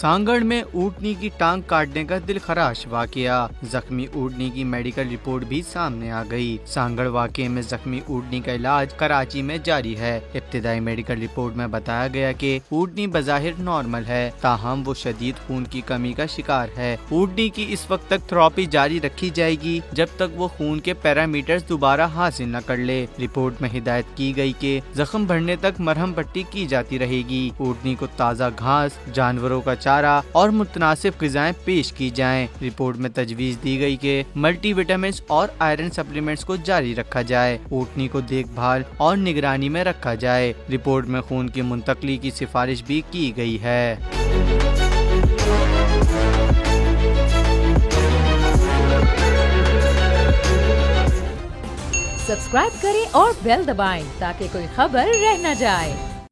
सांगड़ में ऊँटनी की टांग काटने का दिलखराश वाकया, जख्मी ऊँटनी की मेडिकल रिपोर्ट भी सामने आ गई। सांगड़ वाकये में जख्मी ऊँटनी का इलाज कराची में जारी है। इब्तिदाई मेडिकल रिपोर्ट में बताया गया कि ऊँटनी बज़ाहिर नॉर्मल है, ताहम वो शदीद खून की कमी का शिकार है। ऊँटनी की इस वक्त तक थेरेपी जारी रखी जाएगी जब तक वो खून के पैरामीटर्स दोबारा हासिल न कर ले। रिपोर्ट में हिदायत की गई कि जख्म भरने तक मरहम पट्टी की जाती रहेगी। ऊँटनी को ताज़ा घास, जानवरों का चारा और मुतनासिब ग़िज़ाएं पेश की जाएं। रिपोर्ट में तजवीज़ दी गई कि मल्टीविटामिन और आयरन सप्लीमेंट्स को जारी रखा जाए। ऊँटनी को देखभाल और निगरानी में रखा जाए। रिपोर्ट में खून की मुंतकली की सिफारिश भी की गई है। सब्सक्राइब करें और बेल दबाएं ताकि कोई खबर रह न जाए।